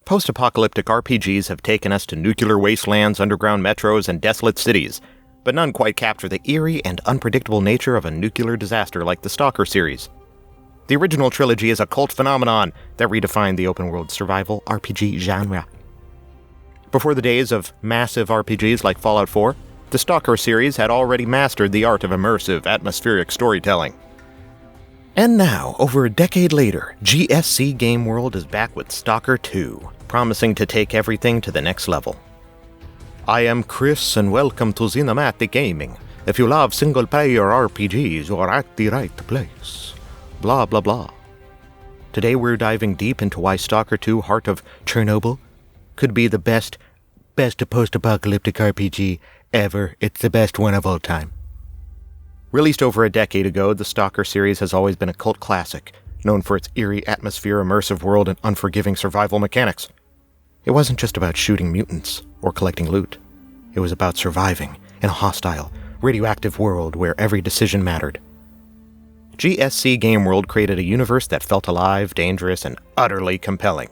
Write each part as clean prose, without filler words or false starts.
Post-apocalyptic RPGs have taken us to nuclear wastelands, underground metros, and desolate cities, but none quite capture the eerie and unpredictable nature of a nuclear disaster like the Stalker series. The original trilogy is a cult phenomenon that redefined the open-world survival RPG genre. Before the days of massive RPGs like Fallout 4, the Stalker series had already mastered the art of immersive, atmospheric storytelling. And now, over a decade later, GSC Game World is back with Stalker 2, promising to take everything to the next level. I am Chris, and welcome to Cinematic Gaming. If you love single-player RPGs, you are at the right place. Blah blah blah. Today we're diving deep into why Stalker 2 Heart of Chernobyl could be the best post-apocalyptic RPG ever. It's the best one of all time. Released over a decade ago, the Stalker series has always been a cult classic, known for its eerie atmosphere, immersive world, and unforgiving survival mechanics. It wasn't just about shooting mutants or collecting loot. It was about surviving in a hostile, radioactive world where every decision mattered. GSC Game World created a universe that felt alive, dangerous, and utterly compelling.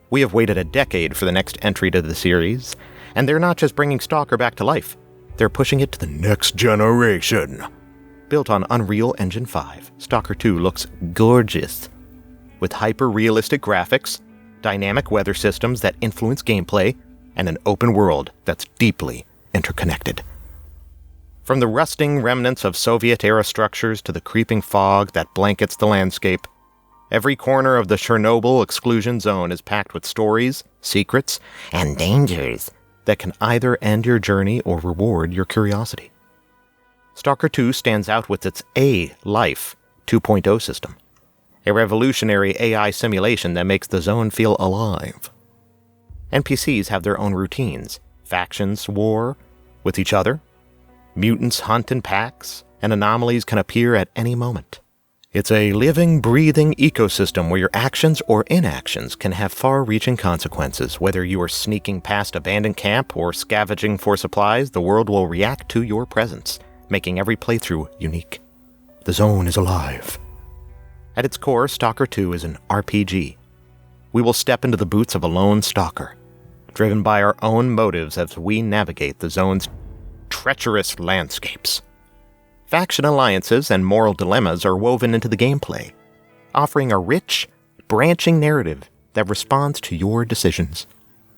We have waited a decade for the next entry to the series, and they're not just bringing Stalker back to life. They're pushing it to the next generation. Built on Unreal Engine 5, Stalker 2 looks gorgeous. With hyper-realistic graphics, dynamic weather systems that influence gameplay, and an open world that's deeply interconnected. From the rusting remnants of Soviet-era structures to the creeping fog that blankets the landscape, every corner of the Chernobyl exclusion zone is packed with stories, secrets, and dangers that can either end your journey or reward your curiosity. Stalker 2 stands out with its A-Life 2.0 system, a revolutionary AI simulation that makes the zone feel alive. NPCs have their own routines, factions war with each other, mutants hunt in packs, and anomalies can appear at any moment. It's a living, breathing ecosystem where your actions or inactions can have far-reaching consequences. Whether you are sneaking past abandoned camp or scavenging for supplies, the world will react to your presence, making every playthrough unique. The zone is alive. At its core, Stalker 2 is an RPG. We will step into the boots of a lone stalker, driven by our own motives as we navigate the zone's treacherous landscapes. Faction alliances and moral dilemmas are woven into the gameplay, offering a rich, branching narrative that responds to your decisions.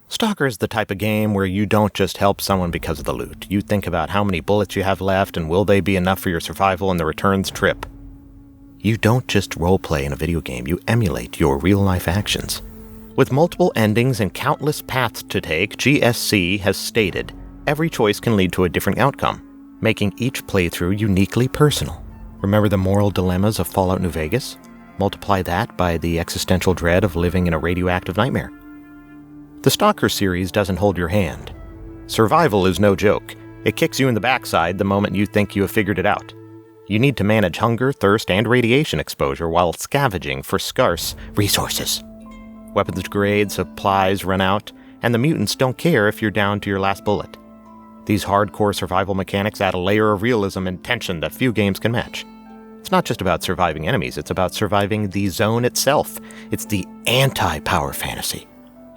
Stalker is the type of game where you don't just help someone because of the loot. You think about how many bullets you have left and will they be enough for your survival in the returns trip. You don't just roleplay in a video game, you emulate your real-life actions. With multiple endings and countless paths to take, GSC has stated every choice can lead to a different outcome, making each playthrough uniquely personal. Remember the moral dilemmas of Fallout New Vegas? Multiply that by the existential dread of living in a radioactive nightmare. The Stalker series doesn't hold your hand. Survival is no joke. It kicks you in the backside the moment you think you have figured it out. You need to manage hunger, thirst, and radiation exposure while scavenging for scarce resources. Weapons degrade, supplies run out, and the mutants don't care if you're down to your last bullet. These hardcore survival mechanics add a layer of realism and tension that few games can match. It's not just about surviving enemies, it's about surviving the zone itself. It's the anti-power fantasy.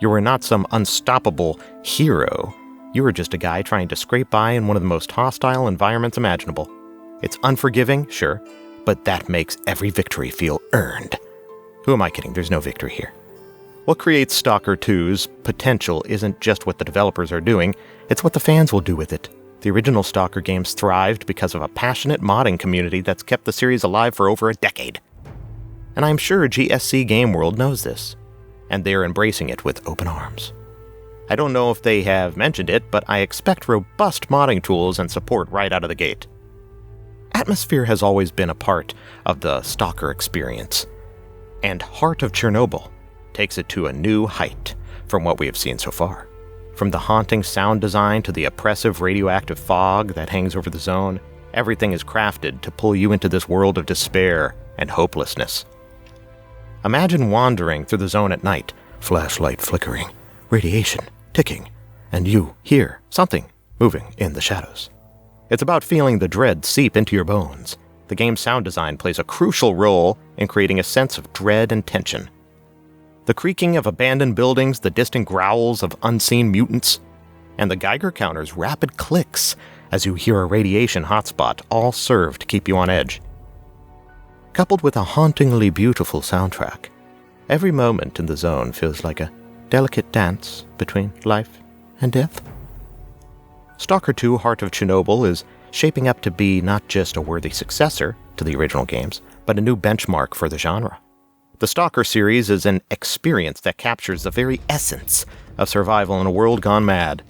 You are not some unstoppable hero. You are just a guy trying to scrape by in one of the most hostile environments imaginable. It's unforgiving, sure, but that makes every victory feel earned. Who am I kidding? There's no victory here. What creates Stalker 2's potential isn't just what the developers are doing, it's what the fans will do with it. The original Stalker games thrived because of a passionate modding community that's kept the series alive for over a decade. And I'm sure GSC Game World knows this, and they're embracing it with open arms. I don't know if they have mentioned it, but I expect robust modding tools and support right out of the gate. Atmosphere has always been a part of the Stalker experience, and Heart of Chernobyl takes it to a new height from what we have seen so far. From the haunting sound design to the oppressive radioactive fog that hangs over the zone, everything is crafted to pull you into this world of despair and hopelessness. Imagine wandering through the zone at night, flashlight flickering, radiation ticking, and you hear something moving in the shadows. It's about feeling the dread seep into your bones. The game's sound design plays a crucial role in creating a sense of dread and tension. The creaking of abandoned buildings, the distant growls of unseen mutants, and the Geiger counter's rapid clicks as you hear a radiation hotspot all serve to keep you on edge. Coupled with a hauntingly beautiful soundtrack, every moment in the zone feels like a delicate dance between life and death. Stalker 2 Heart of Chernobyl is shaping up to be not just a worthy successor to the original games, but a new benchmark for the genre. The Stalker series is an experience that captures the very essence of survival in a world gone mad.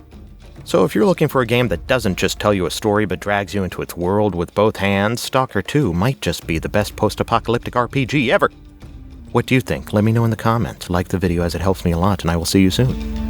So if you're looking for a game that doesn't just tell you a story but drags you into its world with both hands, Stalker 2 might just be the best post-apocalyptic RPG ever. What do you think? Let me know in the comments. Like the video as it helps me a lot, and I will see you soon.